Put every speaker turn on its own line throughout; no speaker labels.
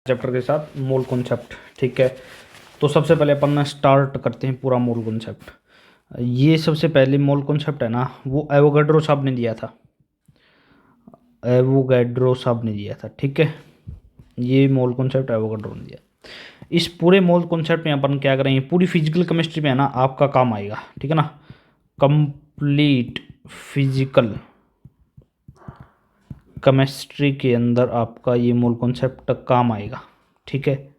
Chapter के साथ mole concept. ठीक है, तो सबसे पहले अपन स्टार्ट करते हैं पूरा मोल कॉन्सेप्ट। ये सबसे पहले मोल कॉन्सेप्ट है ना, वो एवोगैड्रो साहब ने दिया था। एवोगैड्रो साहब ने दिया था। ठीक है, ये मोल कॉन्सेप्ट एवोगैड्रो ने दिया। इस पूरे मोल कॉन्सेप्ट में अपन क्या करेंगे, पूरी फिजिकल केमिस्ट्री में है ना आपका काम आएगा। ठीक है ना, कंप्लीट फिजिकल केमिस्ट्री के अंदर आपका ये मोल कॉन्सेप्ट काम आएगा। ठीक है,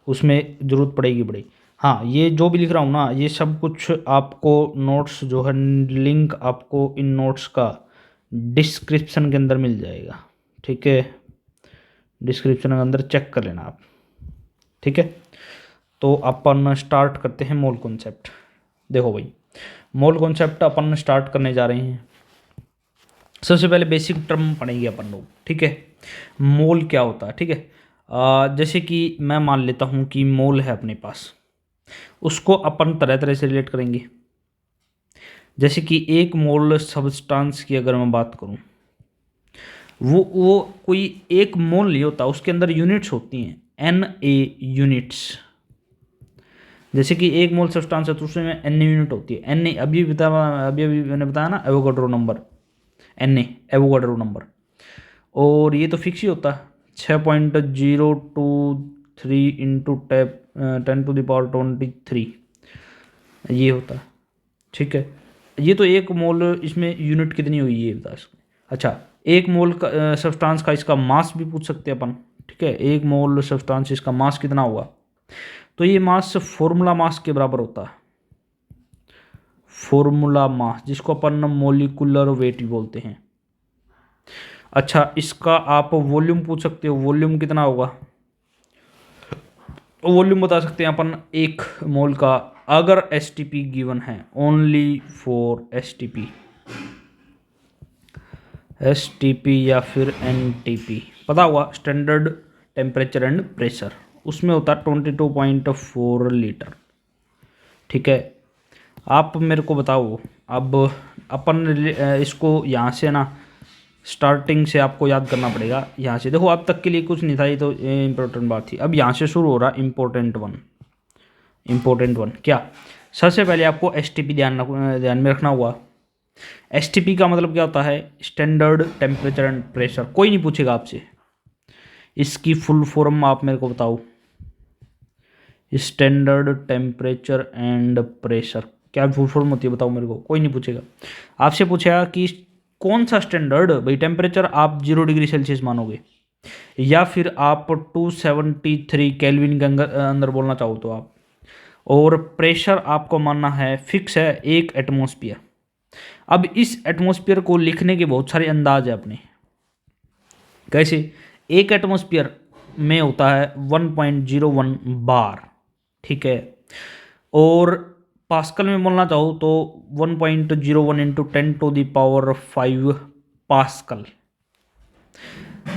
उसमें ज़रूरत पड़ेगी बड़ी। हाँ, ये जो भी लिख रहा हूँ ना, ये सब कुछ आपको नोट्स जो है, लिंक आपको इन नोट्स का डिस्क्रिप्शन के अंदर मिल जाएगा। ठीक है, डिस्क्रिप्शन के अंदर चेक कर लेना आप। ठीक है, तो अपन स्टार्ट करते हैं मोल कॉन्सेप्ट। देखो भाई, मोल कॉन्सेप्ट अपन स्टार्ट करने जा रहे हैं। सबसे पहले बेसिक टर्म पढ़ेंगे अपन लोग। ठीक है, मोल क्या होता है। ठीक है, जैसे कि मैं मान लेता हूँ कि मोल है अपने पास, उसको अपन तरह तरह से रिलेट करेंगे। जैसे कि एक मोल सब्सटेंस की अगर मैं बात करूँ, वो कोई एक मोल नहीं होता, उसके अंदर यूनिट्स होती हैं, Na यूनिट्स। जैसे कि एक मोल सब्सटेंस है तो उसमें Na यूनिट होती है। Na अभी मैंने बताया ना, Avogadro number, Na Avogadro number. और ये तो फिक्स ही होता है, 6.023 इंटू 10⁻23 ये होता है। ठीक है, ये तो एक मोल, इसमें यूनिट कितनी हुई ये बता सकते। अच्छा, एक मोल का सब्सटेंस का इसका मास भी पूछ सकते हैं अपन। ठीक है, एक मोल सब्सटेंस इसका मास कितना हुआ, तो ये मास फॉर्मूला मास के बराबर होता है। फॉर्मूला मास, जिसको अपन मोलिकुलर वेट भी बोलते हैं। अच्छा, इसका आप वॉल्यूम पूछ सकते हो, वॉल्यूम कितना होगा, वॉल्यूम बता सकते हैं अपन एक मोल का, अगर एसटीपी गिवन है, ओनली फॉर एसटीपी या फिर एनटीपी पता हुआ, स्टैंडर्ड टेम्परेचर एंड प्रेशर, उसमें होता है 22.4 लीटर। ठीक है, आप मेरे को बताओ, अब अपन इसको यहाँ से ना स्टार्टिंग से आपको याद करना पड़ेगा। यहाँ से देखो, अब तक के लिए कुछ नहीं था, ये तो इम्पोर्टेंट बात थी। अब यहाँ से शुरू हो रहा इम्पोर्टेंट वन क्या, सबसे पहले आपको एसटीपी ध्यान में रखना हुआ। एसटीपी का मतलब क्या होता है, स्टैंडर्ड टेम्परेचर एंड प्रेशर। कोई नहीं पूछेगा आपसे, इसकी फुल फॉर्म आप मेरे को बताओ। स्टैंडर्ड टेम्परेचर एंड प्रेशर क्या फुल फॉर्म होती है, बताओ मेरे को, कोई नहीं पूछेगा। आपसे पूछेगा कि कौन सा स्टैंडर्ड, भाई टेम्परेचर आप 0 डिग्री सेल्सियस मानोगे, या फिर आप 273 केल्विन के अंदर बोलना चाहो तो आप, और प्रेशर आपको मानना है फिक्स है 1 एटमॉस्फेयर। अब इस एटमॉस्फेयर को लिखने के बहुत सारे अंदाज है अपने। कैसे, 1 एटमॉस्फेयर में होता है 1.01 बार। ठीक है, और पास्कल में बोलना चाहो तो 1.01 इंटू 10⁵ पास्कल।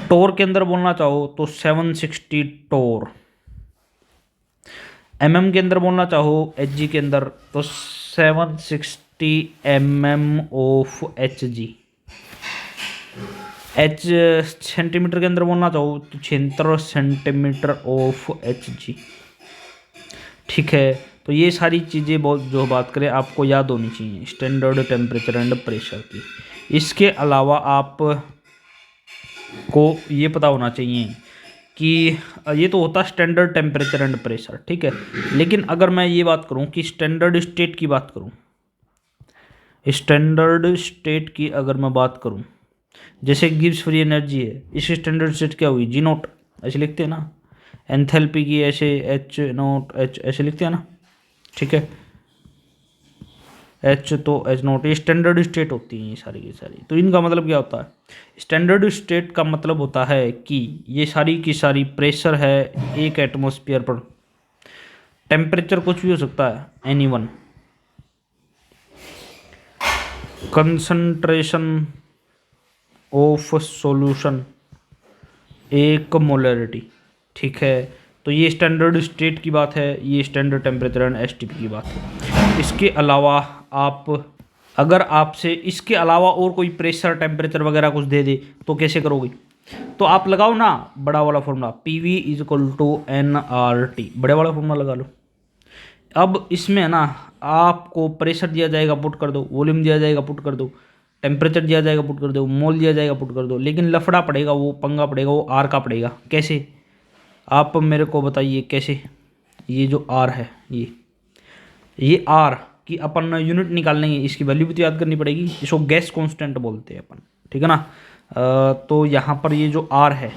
टोर के अंदर बोलना चाहो तो 760 टोर। mm के अंदर बोलना चाहो, hg के अंदर तो 760 mm of hg। h centimetre के अंदर बोलना चाहो तो 76 सेंटीमीटर ऑफ hg। ठीक है, तो ये सारी चीज़ें बहुत जो बात करें आपको याद होनी चाहिए, स्टैंडर्ड टेम्परेचर एंड प्रेशर की। इसके अलावा आप को ये पता होना चाहिए कि ये तो होता है स्टैंडर्ड टेम्परेचर एंड प्रेशर। ठीक है, लेकिन अगर मैं ये बात करूं कि स्टैंडर्ड स्टेट की बात करूं, स्टैंडर्ड स्टेट की अगर मैं बात करूं, जैसे गिब्स फ्री एनर्जी है, इस स्टैंडर्ड स्टेट क्या हुई, G नोट ऐसे लिखते हैं ना, एंथैल्पी की ऐसे H नोट H ऐसे लिखते हैं ना। ठीक है, H तो H नोट, ये स्टैंडर्ड स्टेट होती हैं ये सारी की सारी। तो इनका मतलब क्या होता है, स्टैंडर्ड स्टेट का मतलब होता है कि ये सारी की सारी प्रेशर है 1 एटमॉस्फेयर पर, टेम्परेचर कुछ भी हो सकता है, anyone, concentration of solution 1 molarity. ठीक है, तो ये स्टैंडर्ड स्टेट की बात है, ये स्टैंडर्ड टेम्परेचर एंड एसटीपी की बात है। इसके अलावा आप, अगर आपसे इसके अलावा और कोई प्रेशर टेम्परेचर वगैरह कुछ दे दे तो कैसे करोगे, तो आप लगाओ ना बड़ा वाला formula, P V is equal to N R T, बड़े वाला फॉर्मूला लगा लो। अब इसमें है ना आपको प्रेशर दिया जाएगा पुट कर दो, वॉल्यूम दिया जाएगा पुट कर दो, टेम्परेचर दिया जाएगा पुट कर दो, मोल दिया जाएगा पुट कर दो। लेकिन लफड़ा पड़ेगा, वो पंगा पड़ेगा, वो आर का पड़ेगा। कैसे आप मेरे को बताइए कैसे? ये जो आर है, ये आर की अपन यूनिट निकाल लेंगे, इसकी वैल्यू भी तो याद करनी पड़ेगी। इसको गैस कांस्टेंट बोलते हैं अपन, ठीक है ना। तो यहाँ पर ये जो आर है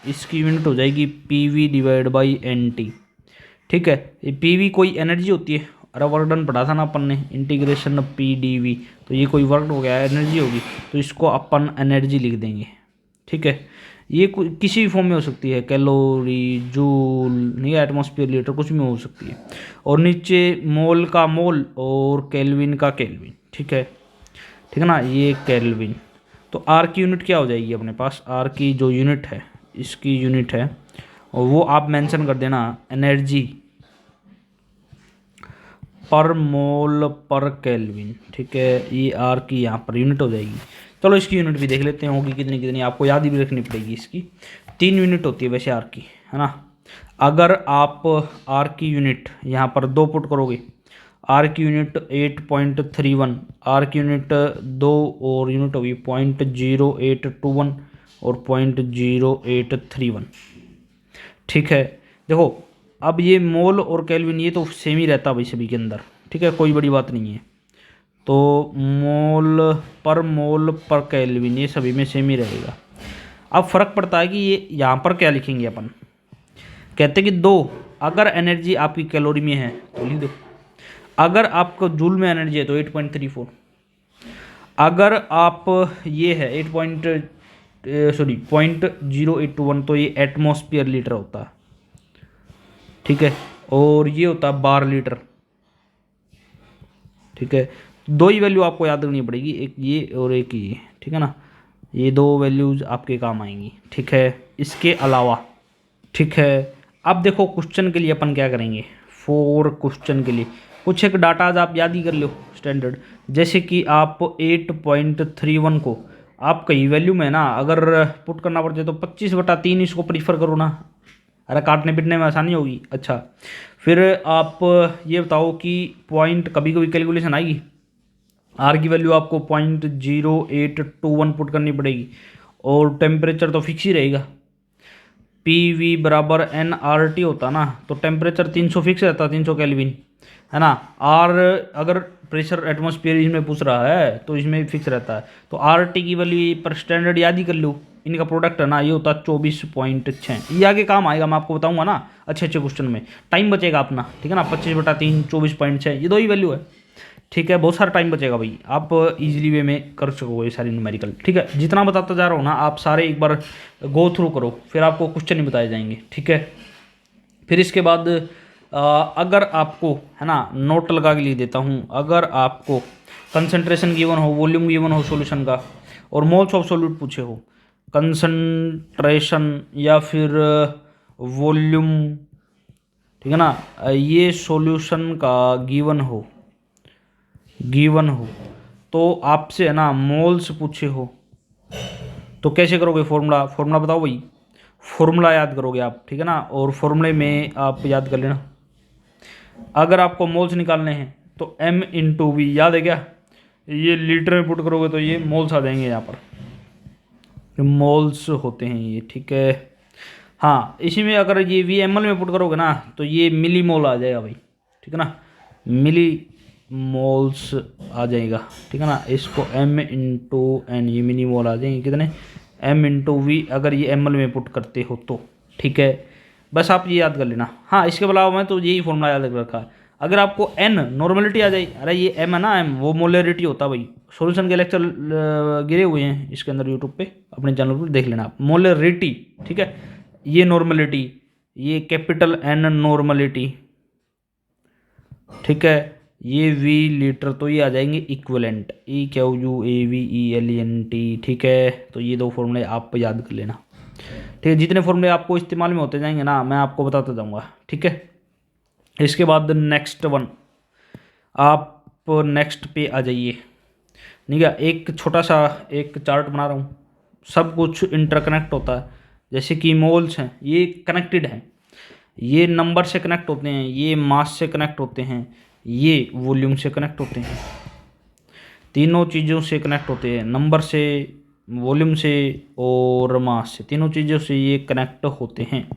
इसकी यूनिट हो जाएगी P V divide by N T, ठीक है। ये पी वी कोई एनर्जी होती है, अरे वर्क डन पढ़ा था ना अपन ने, इंटीग्रेशन पी डी वी, तो ये कोई वर्क हो गया, एनर्जी होगी, तो इसको अपन एनर्जी लिख देंगे, ठीक है। ये किसी भी फॉर्म में हो सकती है, कैलोरी, जूल, नहीं एटमॉस्फेयर, लीटर, कुछ भी हो सकती है। और नीचे मोल का मोल और केल्विन का केल्विन, ठीक है ना, ये केल्विन। तो आर की यूनिट क्या हो जाएगी अपने पास? आर की जो यूनिट है, इसकी यूनिट है, और वो आप मेंशन कर देना एनर्जी पर मोल पर केल्विन, ठीक है। ये आर की यहाँ पर यूनिट हो जाएगी। चलो इसकी यूनिट भी देख लेते हैं, होगी कितनी कितनी, आपको याद ही भी रखनी पड़ेगी। इसकी 3 यूनिट होती है वैसे आर की, है ना। अगर आप आर की यूनिट यहाँ पर 2 पुट करोगे, आर की यूनिट 8.31, आर की यूनिट 2 और यूनिट होगी 0.0821 और 0.0831, ठीक है। देखो अब ये मोल और केल्विन ये तो सेम ही रहता है भाई सभी के अंदर, ठीक है, कोई बड़ी बात नहीं है। तो मोल पर केल्विन ये सभी में सेम ही रहेगा। अब फर्क पड़ता है कि ये यहाँ पर क्या लिखेंगे अपन, कहते हैं कि 2, अगर एनर्जी आपकी कैलोरी में है तो लिख दो, अगर आपको जूल में एनर्जी है तो 8.34, अगर आप ये है 0.0821 तो ये एटमॉस्फेयर लीटर होता है, ठीक है, और ये होता है बार लीटर, ठीक है। 2 ही वैल्यू आपको याद रखनी पड़ेगी, एक ये और एक ये, ठीक है ना। ये 2 वैल्यूज आपके काम आएंगी, ठीक है। इसके अलावा, ठीक है, अब देखो क्वेश्चन के लिए अपन क्या करेंगे, 4 क्वेश्चन के लिए कुछ एक डाटा आज आप याद ही कर लो स्टैंडर्ड। जैसे कि आप 8.31 को आप कई वैल्यू में ना अगर पुट करना पड़ता है तो 25/3 इसको प्रीफर करो ना, अरे काटने पीटने में आसानी होगी। अच्छा फिर आप ये बताओ कि पॉइंट कभी कभी कैलकुलेशन आएगी, आर की वैल्यू आपको 0.0821 पुट करनी पड़ेगी, और टेम्परेचर तो फिक्स ही रहेगा, पी वी बराबर एन आर टी होता ना, तो टेम्परेचर 300 फिक्स रहता, 300 केल्विन, है ना। आर अगर प्रेशर एटमॉस्फेयर इसमें पूछ रहा है तो इसमें फिक्स रहता है, तो आर टी की वैल्यू पर स्टैंडर्ड याद ही कर लो, इनका प्रोडक्ट है ना, ये होता है 24.6। ये आगे काम आएगा, मैं आपको बताऊंगा ना अच्छे अच्छे क्वेश्चन में, टाइम बचेगा अपना, ठीक है ना। 25/3 24.6 ये 2 ही वैल्यू है, ठीक है, बहुत सारा टाइम बचेगा भाई, आप इजीली वे में कर सकोगे सारी न्यूमेरिकल, ठीक है। जितना बताता जा रहा हूँ ना आप सारे एक बार गो थ्रू करो, फिर आपको क्वेश्चन ही बताए जाएंगे, ठीक है। फिर इसके बाद अगर आपको, है ना, नोट लगा के लिख देता हूँ, अगर आपको कंसंट्रेशन गिवन हो, वॉल्यूम गिवन हो सॉल्यूशन का, और मोल्स ऑफ सॉल्यूट पूछे हो, कंसंट्रेशन या फिर वॉल्यूम, ठीक है ना, ये सॉल्यूशन का गिवन हो तो आपसे, है ना, मोल्स पूछे हो तो कैसे करोगे? फॉर्मूला बताओ भाई, फॉर्मूला याद करोगे आप, ठीक है ना, और फॉर्मूले में आप याद कर लेना, अगर आपको मोल्स निकालने हैं तो m इंटू वी, याद है क्या? ये लीटर में पुट करोगे तो ये मोल्स आ जाएंगे, यहाँ पर मोल्स होते हैं ये, ठीक है। हाँ इसी में अगर ये वी एम एल में पुट करोगे ना तो ये मिली मोल आ जाएगा भाई, ठीक है ना, मिली मोल्स आ जाएगा, ठीक है ना। इसको m इंटू एन, ये मिनी मोल आ जाएंगे कितने, m इंटू वी, अगर ये एम एल में पुट करते हो तो, ठीक है। बस आप ये याद कर लेना। हाँ इसके अलावा मैं तो यही फॉर्मूला याद रखा है। अगर आपको n नॉर्मलिटी आ जाए, अरे ये m है ना, m वो मोलरिटी होता है भाई, सॉल्यूशन के लेक्चर गिरे हुए हैं इसके अंदर यूट्यूब पे, अपने चैनल पर देख लेना आप, मोलरिटी, ठीक है। ये नॉर्मलिटी, ये कैपिटल N नॉर्मलिटी, ठीक है, ये V लीटर, तो ये आ जाएंगे इक्विवेलेंट, EQUAVELENT, ठीक है। तो ये 2 फॉर्मूले आप याद कर लेना, ठीक है। जितने फॉर्मूले आपको इस्तेमाल में होते जाएंगे ना मैं आपको बताता जाऊंगा, ठीक है। इसके बाद नेक्स्ट वन, आप नेक्स्ट पे आ जाइए, ठीक है। एक छोटा सा एक चार्ट बना रहा हूँ, सब कुछ इंटरकनेक्ट होता है। जैसे कि मोल्स हैं, ये कनेक्टेड हैं, ये नंबर से कनेक्ट होते हैं, ये मास से कनेक्ट होते हैं, ये वॉल्यूम से कनेक्ट होते हैं। तीनों चीज़ों से कनेक्ट होते हैं, नंबर से, वॉल्यूम से और मास से, तीनों चीज़ों से ये कनेक्ट होते हैं।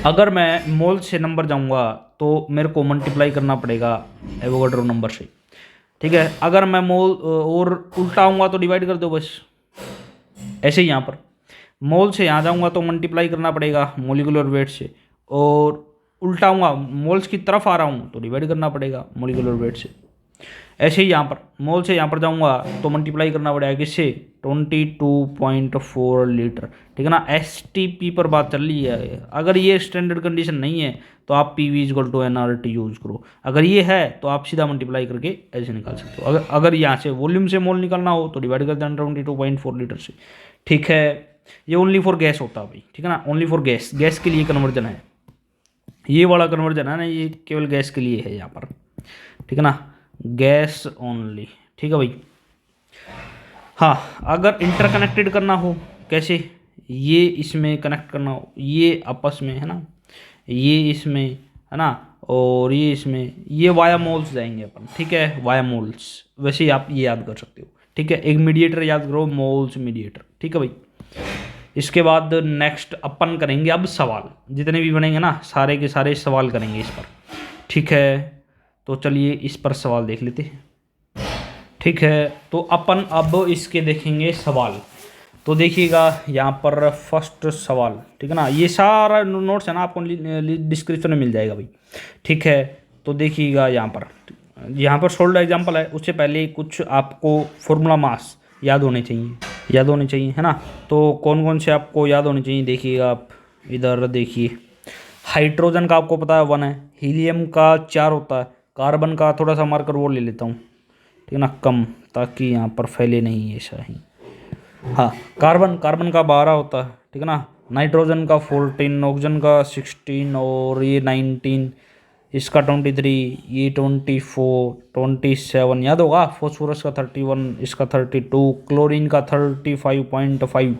अगर मैं मोल से नंबर जाऊंगा तो मेरे को मल्टीप्लाई करना पड़ेगा एवोगाड्रो नंबर से, ठीक है। अगर मैं मोल और उल्टा आऊँगा तो डिवाइड कर दो बस। ऐसे ही यहाँ पर मोल से यहाँ जाऊँगा तो मल्टीप्लाई करना पड़ेगा मोलिकुलर वेट से, और उल्टा आऊँगा मोल्स की तरफ आ रहा हूँ तो डिवाइड करना पड़ेगा मोलिकुलर वेट से। ऐसे ही यहाँ पर मोल से यहाँ पर जाऊँगा तो मल्टीप्लाई करना पड़ेगा किससे, 22.4 लीटर, ठीक है ना। STP पर बात चल रही है। अगर ये स्टैंडर्ड कंडीशन नहीं है तो आप PV = nRT यूज़ करो। अगर ये है तो आप सीधा मल्टीप्लाई करके ऐसे निकाल सकते हो। अगर यहाँ से वॉल्यूम से मोल निकालना हो तो डिवाइड कर देना 22.4 लीटर से, ठीक है। ये ओनली फॉर गैस होता है भाई, ठीक है ना, ओनली फॉर गैस, गैस के लिए कन्वर्जन है। ये वाला कन्वर्जन है ना, ये केवल गैस के लिए है यहाँ पर, ठीक है ना, गैस ओनली, ठीक है भाई। हाँ, अगर इंटरकनेक्टेड करना हो, कैसे, ये इसमें कनेक्ट करना हो, ये आपस में, है ना, ये इसमें, है ना, और ये इसमें, ये वाया मोल्स जाएंगे अपन, ठीक है, वाया मोल्स। वैसे ही आप ये याद कर सकते हो, ठीक है। एक मीडिएटर याद करो, मोल्स मीडिएटर, ठीक है भाई। इसके बाद नेक्स्ट अपन करेंगे अब सवाल, जितने भी बनेंगे ना सारे के सारे सवाल करेंगे इस पर, ठीक है। तो चलिए इस पर सवाल देख लेते हैं, ठीक है। तो अपन अब इसके देखेंगे सवाल। तो देखिएगा यहाँ पर फर्स्ट सवाल, ठीक है ना, ये सारा नोट्स है ना आपको डिस्क्रिप्शन में मिल जाएगा भाई, ठीक है। तो देखिएगा यहाँ पर सोल्ड एग्जाम्पल है, उससे पहले कुछ आपको फॉर्मूला मास याद होने चाहिए, है ना। तो कौन कौन से आपको याद होने चाहिए, देखिएगा आप इधर देखिए। हाइड्रोजन का आपको पता है 1 है, हीलियम का 4 होता है, कार्बन का थोड़ा सा मार्कर वो ले लेता हूँ, ठीक है ना, कम, ताकि यहाँ पर फैले नहीं ऐसा ही। हाँ, कार्बन का 12 होता है, ठीक है ना। नाइट्रोजन का 14, ऑक्सीजन का 16 और ये 19, इसका 23, ये 24, 27 याद होगा। फॉस्फोरस का 31, इसका 32, क्लोरीन का 35.5,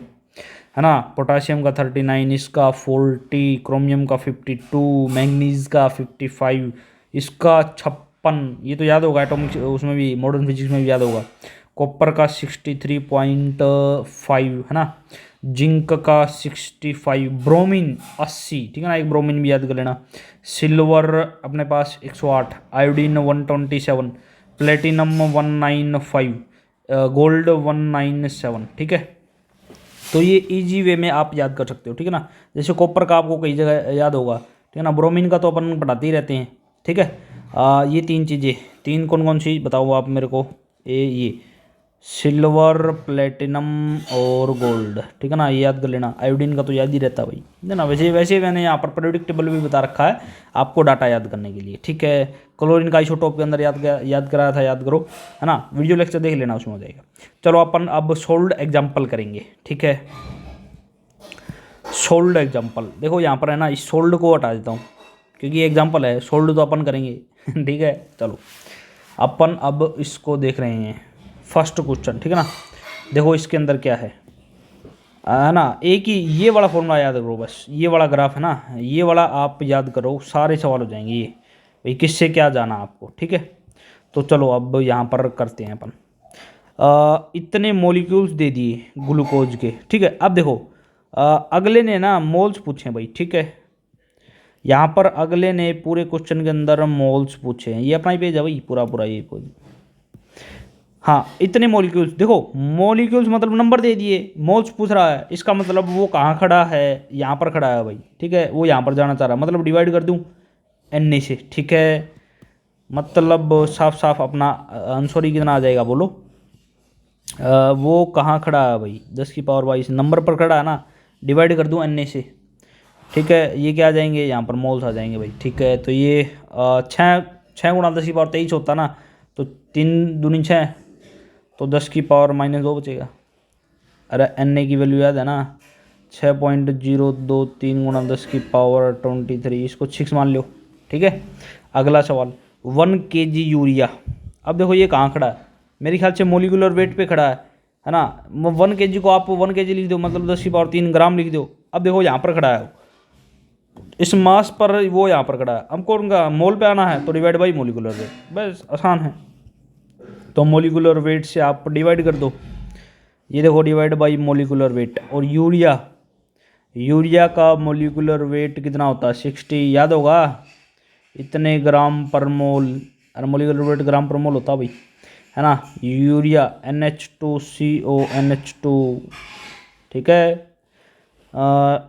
है ना। पोटाशियम का 39, इसका 40, क्रोमियम का 52, मैंगनीज का 55, इसका 56, ये तो याद होगा, एटॉमिक उसमें भी, मॉडर्न फिजिक्स में भी याद होगा। कॉपर का 63.5, है ना। जिंक का 65, ब्रोमीन 80, ठीक है ना, एक ब्रोमीन भी याद कर लेना। सिल्वर अपने पास 108, आयोडीन 127, प्लेटिनम 195, गोल्ड 197, ठीक है। तो ये इजी वे में आप याद कर सकते हो, ठीक है ना। जैसे कॉपर का आपको कई जगह याद होगा, ठीक है ना। ब्रोमीन का तो अपन पढ़ाते ही रहते हैं, ठीक है। ये 3 चीज़ें, 3 कौन कौन सी बताओ आप मेरे को, ये सिल्वर, प्लेटिनम और गोल्ड, ठीक है ना, ये याद कर लेना। आयोडीन का तो याद ही रहता है भाई, है ना। वैसे मैंने यहाँ पर प्रेडिक्ट टेबल भी बता रखा है आपको डाटा याद करने के लिए, ठीक है। क्लोरीन का आइसोटोप के अंदर याद कराया था, याद करो, है ना। वीडियो लेक्चर देख लेना, उसमें हो जाएगा। चलो अपन अब सोल्ड एग्जाम्पल करेंगे, ठीक है। सोल्ड एग्जाम्पल देखो यहाँ पर है ना, इस सोल्ड को हटा देता हूँ क्योंकि एग्जाम्पल है, सोल्ड तो अपन करेंगे ठीक है। चलो अपन अब इसको देख रहे हैं, फर्स्ट क्वेश्चन, ठीक है ना। देखो इसके अंदर क्या है ना, एक ही ये वाला फॉर्मूला याद करो बस, ये वाला ग्राफ है ना, ये वाला आप याद करो, सारे सवाल हो जाएंगे ये भाई, किससे क्या जाना आपको, ठीक है। तो चलो अब यहाँ पर करते हैं अपन, इतने मॉलिक्यूल्स दे दिए ग्लूकोज के, ठीक है। अब देखो अगले ने ना मोल्स पूछे भाई, ठीक है। यहाँ पर अगले ने पूरे क्वेश्चन के अंदर मोल्स पूछे हैं, ये अपना ही पेज है भाई, पूरा ये कोई, हाँ, इतने मॉलिक्यूल्स, देखो मॉलिक्यूल्स मतलब नंबर दे दिए, मोल्स पूछ रहा है, इसका मतलब वो कहाँ खड़ा है, यहाँ पर खड़ा है भाई, ठीक है। वो यहाँ पर जाना चाह रहा है, मतलब डिवाइड कर दूँ Na से, ठीक है। मतलब साफ साफ अपना आंसर ही कितना आ जाएगा बोलो, वो कहाँ खड़ा है भाई, 10⁻22 नंबर पर खड़ा है ना, डिवाइड कर दूँ Na से, ठीक है। ये क्या आ जाएंगे, यहाँ पर मोल्स आ जाएंगे भाई, ठीक है। तो ये 6 × 10⁻23 होता ना, तो 3 दूनी 6, तो 10⁻−2 बचेगा। अरे Na की वैल्यू याद है ना, 6.023 × 10⁻23, इसको 6 मान लो, ठीक है। अगला सवाल, 1 kg यूरिया। अब देखो ये कहाँ खड़ा है, मेरे ख्याल से मोलिकुलर वेट पे खड़ा है है ना। 1 kg को आप 1 kg लिख दो, मतलब 10⁻³ ग्राम लिख दो। अब देखो यहाँ पर खड़ा है इस मास पर, वो यहाँ पर खड़ा है, हमको उनका मोल पे आना है तो डिवाइड बाई मोलिकुलर वेट, बस आसान है। तो मोलिकुलर वेट से आप डिवाइड कर दो, ये देखो डिवाइड बाई मोलिकुलर वेट। और यूरिया का मोलिकुलर वेट कितना होता है 60, याद होगा, इतने ग्राम पर मोल। अरे मोलिकुलर वेट ग्राम पर मोल होता भाई, है ना। यूरिया NH2CO NH2, ठीक है,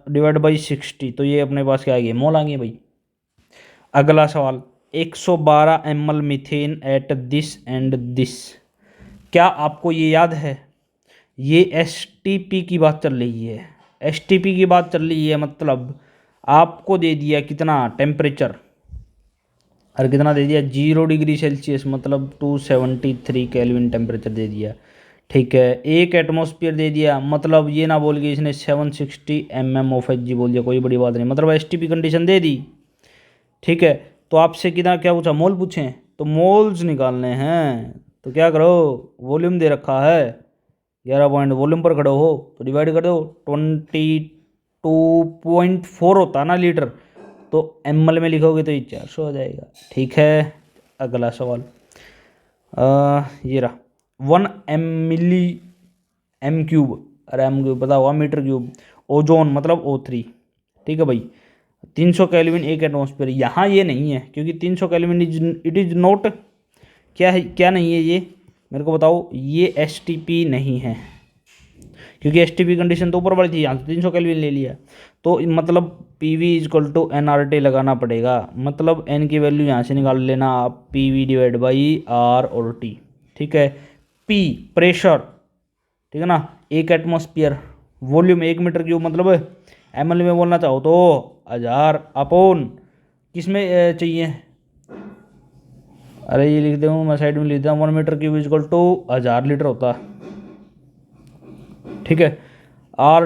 डिवाइड बाई 60, तो ये अपने पास क्या आ गया, मोल आ गए भाई। अगला सवाल, 112 ml methane eight this and this. क्या आपको ये याद है, ये STP की बात चल रही है। STP की बात चल रही है मतलब आपको दे दिया कितना टेम्परेचर, और कितना दे दिया 0 डिग्री सेल्सियस, मतलब 273 केल्विन टेम्परेचर दे दिया, ठीक है। 1 एटमॉस्फेयर दे दिया, मतलब ये ना बोल के इसने 760 mmOFHg बोल दिया, कोई बड़ी बात नहीं, मतलब STP कंडीशन दे दी, ठीक है। तो आपसे कितना क्या पूछा, मोल पूछे, तो मोल्स निकालने हैं, तो क्या करो, वॉल्यूम दे रखा है 11 पॉइंट, वॉल्यूम पर खड़े हो तो डिवाइड कर दो, 22.4 होता है ना लीटर, तो ml में लिखोगे तो ये 400 हो जाएगा, ठीक है। अगला सवाल, ये रहा 1 मिली m क्यूब, अरे m क्यूब पता होगा, मीटर क्यूब, ओजोन मतलब O3, ठीक है भाई। 300 केल्विन 1 एटमॉस्फेयर, यहाँ ये नहीं है क्योंकि 300 केल्विन इट इज़ नॉट, क्या है, क्या नहीं है ये मेरे को बताओ, ये STP नहीं है, क्योंकि STP कंडीशन तो ऊपर वाली थी, यहाँ तो 300 केल्विन ले लिया, तो मतलब PV इक्वल टू nRT लगाना पड़ेगा, मतलब n की वैल्यू यहाँ से निकाल लेना आप, PV डिवाइड बाई R और T, ठीक है। P प्रेशर, ठीक है ना, 1 एटमॉस्फेयर, वॉल्यूम 1 मीटर क्यूब, मतलब ml में बोलना चाहो तो 1000 अपॉन किस में चाहिए, अरे ये लिख दे मैं साइड में लिख दूँ, 1 metre cube equal to 1000 litre होता है, ठीक है।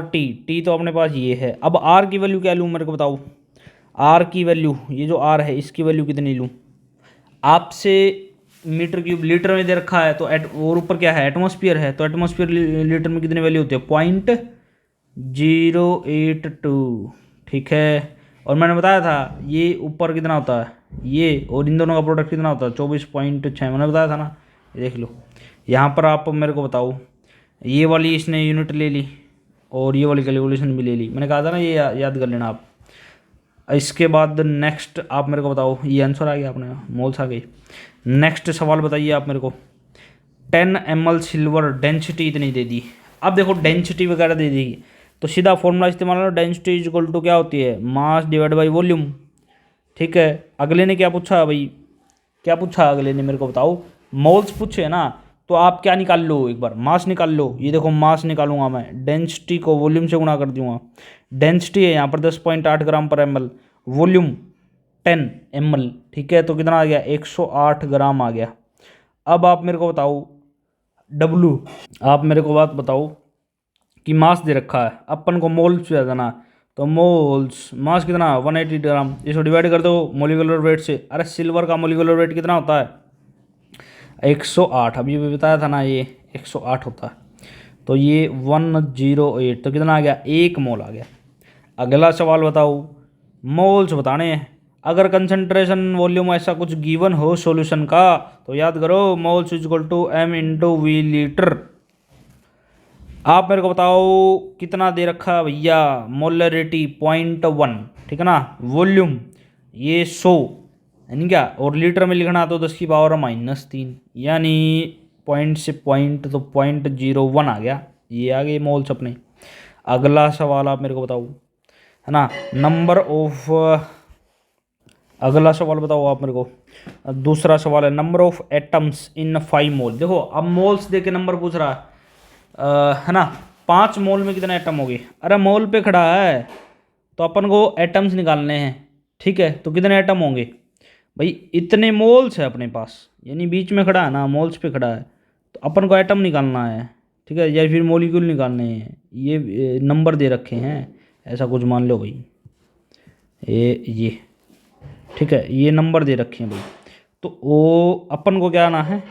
टी तो अपने पास ये है, अब R की वैल्यू क्या लूँ मेरे को बताओ, R की वैल्यू, ये जो R है इसकी वैल्यू कितनी लूँ, आपसे मीटर क्यूब लीटर में दे रखा है, तो और ऊपर क्या है एटमॉस्फेयर है, तो एटमॉस्फेयर लीटर में कितनी वैल्यू होती है 0.082, ठीक है। और मैंने बताया था ये ऊपर कितना होता है ये, और इन दोनों का प्रोडक्ट कितना होता है 24.6, मैंने बताया था ना, ये देख लो। यहाँ पर आप मेरे को बताओ, ये वाली इसने यूनिट ले ली और ये वाली कैलकुलेशन भी ले ली, मैंने कहा था ना ये याद कर लेना आप। इसके बाद नेक्स्ट आप मेरे को बताओ, ये आंसर आ गया अपने, मोल्स आ गई। नेक्स्ट सवाल बताइए आप मेरे को, 10 ml सिल्वर डेंसिटी इतनी दे दी, अब देखो डेंसिटी वगैरह दे दी, तो सीधा फॉर्मूला इस्तेमाल करो, डेंसिटी इज इक्वल टू क्या होती है, मास डिवाइड बाई वॉल्यूम, ठीक है। अगले ने क्या पूछा भाई, क्या पूछा अगले ने मेरे को बताओ, मोल्स पूछे ना, तो आप क्या निकाल लो, एक बार मास निकाल लो, ये देखो मास निकालूंगा मैं, डेंसिटी को वॉल्यूम से गुणा कर दूंगा, डेंसिटी है यहाँ पर 10.8 ग्राम पर ml, वॉल्यूम 10 ml, ठीक है, तो कितना आ गया 108 ग्राम आ गया। अब आप मेरे को बताओ W, आप मेरे को बात बताओ कि मास दे रखा है, अपन को मोल्स पे जाना, तो मोल्स मास कितना 180 ग्राम, इसको डिवाइड कर दो मोलिकुलर वेट से, अरे सिल्वर का मोलिकुलर वेट कितना होता है 108, अभी भी बताया था ना ये 108 होता है, तो ये 108, तो कितना आ गया 1 मोल आ गया। अगला सवाल बताओ, मोल्स बताने हैं, अगर कंसंट्रेशन वॉल्यूम ऐसा कुछ गिवन हो सॉल्यूशन का, तो याद करो moles equal to m into V litre. आप मेरे को बताओ कितना दे रखा है भैया, मोलरिटी 0.1, ठीक है ना, वॉल्यूम ये 100, यानी क्या, और लीटर में लिखना तो 10⁻−3, यानी पॉइंट से पॉइंट तो 0.01 आ गया, ये आ गए मोल्स अपने। अगला सवाल आप मेरे को बताओ, है ना, नंबर ऑफ, अगला सवाल बताओ आप मेरे को, दूसरा सवाल है नंबर ऑफ एटम्स इन 5 मोल। देखो अब मोल्स दे के नंबर पूछ रहा है ना, 5 मोल में कितने एटम हो गए, अरे मोल पे खड़ा है तो अपन को एटम्स निकालने हैं, ठीक है, तो कितने एटम होंगे भाई, इतने मोल्स है अपने पास, यानी बीच में खड़ा है ना, मोल्स पे खड़ा है, तो अपन को एटम निकालना है, ठीक है, या फिर मॉलिक्यूल निकालने हैं, ये नंबर दे रखे हैं, ऐसा कुछ मान लो भाई, ये ठीक है, ये नंबर दे रखे हैं भाई, तो वो अपन को क्या आना है,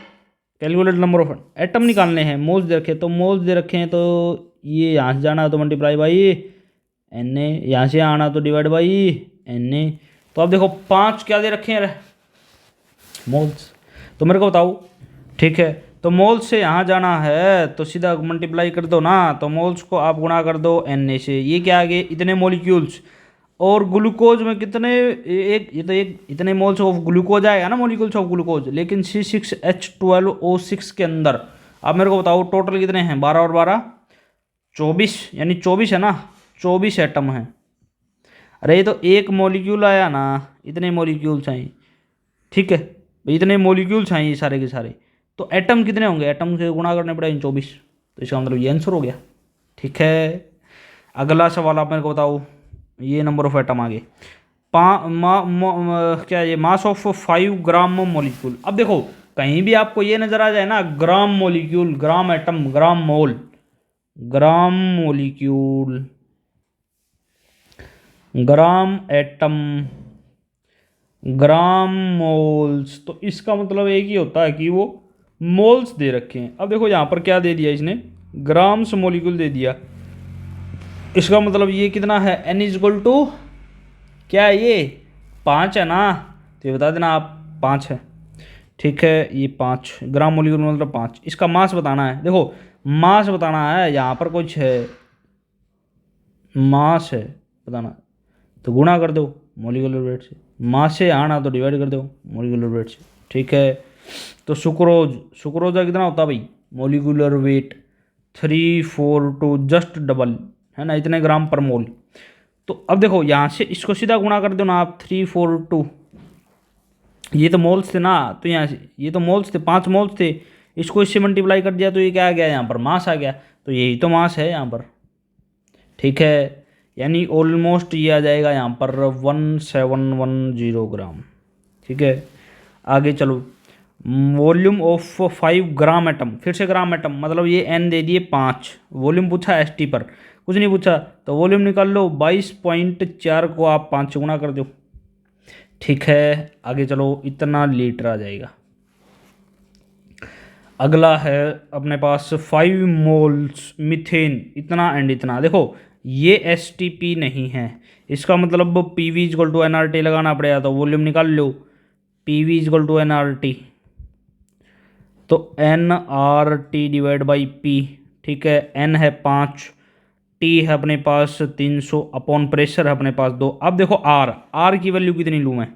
कैलकुलेट नंबर ऑफ एटम निकालने हैं, मोल्स दे रखे, तो मोल्स दे रखे हैं तो ये यहाँ से जाना तो मल्टीप्लाई बाई एन ए, यहाँ से आना तो डिवाइड बाई एन ए। तो अब देखो 5 क्या दे रखे हैं मोल्स, तो मेरे को बताओ। ठीक है, तो मोल्स से यहाँ जाना है तो सीधा मल्टीप्लाई कर दो ना, तो मोल्स को आप गुणा कर दो एन ए से, ये क्या आ गए इतने मॉलिक्यूल्स। और ग्लूकोज में कितने, एक ये तो एक इतने मोल्स ऑफ ग्लूकोज आएगा ना, मॉलिक्यूल्स ऑफ ग्लूकोज, लेकिन C6H12O6 के अंदर आप मेरे को बताओ टोटल कितने हैं, 12 और 12 24, यानी 24 है ना, 24 एटम हैं। अरे ये तो एक मॉलिक्यूल आया ना, इतने मॉलिक्यूल्स हैं, ठीक है, इतने मॉलिक्यूल्स हैं ये सारे के सारे, तो एटम कितने होंगे, एटम से गुणा करने पड़ेंगे 24, तो इसका मतलब ये आंसर हो गया। ठीक है, अगला सवाल आप मेरे को बताओ, ये नंबर ऑफ एटम आ गए क्या ये मास ऑफ 5 ग्राम मॉलिक्यूल। अब देखो कहीं भी आपको ये नजर आ जाए ना, ग्राम मॉलिक्यूल, ग्राम एटम, ग्राम मोल, ग्राम मॉलिक्यूल, ग्राम एटम, ग्राम मोल्स, तो इसका मतलब एक ही होता है कि वो मोल्स दे रखे हैं। अब देखो यहाँ पर क्या दे दिया इसने, ग्राम्स मॉलिक्यूल दे दिया, इसका मतलब ये कितना है, n इजक्वल टू क्या है ये 5 है ना, तो ये बता देना आप 5 है। ठीक है, ये 5 ग्राम मॉलिक्यूल मतलब 5, इसका मास बताना है। देखो मास बताना है, यहाँ पर कुछ है मास है बताना, तो गुणा कर दो मॉलिक्यूलर वेट से, मास से आना तो डिवाइड कर दो मॉलिक्यूलर वेट से। ठीक है, तो सुक्रोज का कितना होता है भाई, मॉलिक्यूलर वेट 342, जस्ट डबल है ना, इतने ग्राम पर मोल। तो अब देखो यहाँ से इसको सीधा गुणा कर दो ना आप, 342, ये तो मोल्स थे ना, तो यहाँ से ये तो मोल्स थे, 5 मोल्स थे, इसको इससे मल्टीप्लाई कर दिया तो ये क्या आ गया, यहाँ पर मास आ गया, तो यही तो मास है यहाँ पर। ठीक है, यानी ऑलमोस्ट ये आ जाएगा यहाँ पर 1710 ग्राम। ठीक है, आगे चलो, वॉल्यूम ऑफ 5 ग्राम एटम, फिर से ग्राम एटम, मतलब ये n दे दिए 5, वॉल्यूम पूछा ST पर, कुछ नहीं पूछा, तो वॉल्यूम निकाल लो, 22.4 को आप 5 से गुणा कर दो। ठीक है, आगे चलो, इतना लीटर आ जाएगा। अगला है अपने पास 5 मोल्स मीथेन, इतना एंड इतना। देखो ये STP नहीं है, इसका मतलब PV इजक्वल टू NRT लगाना पड़ेगा, तो वॉल्यूम निकाल लो, PV इजक्वल टू NRT, तो NRT डिवाइड बाई P। ठीक है, N है 5, T है अपने पास 300, अपॉन प्रेशर है अपने पास 2। अब देखो R की वैल्यू कितनी लूँ मैं,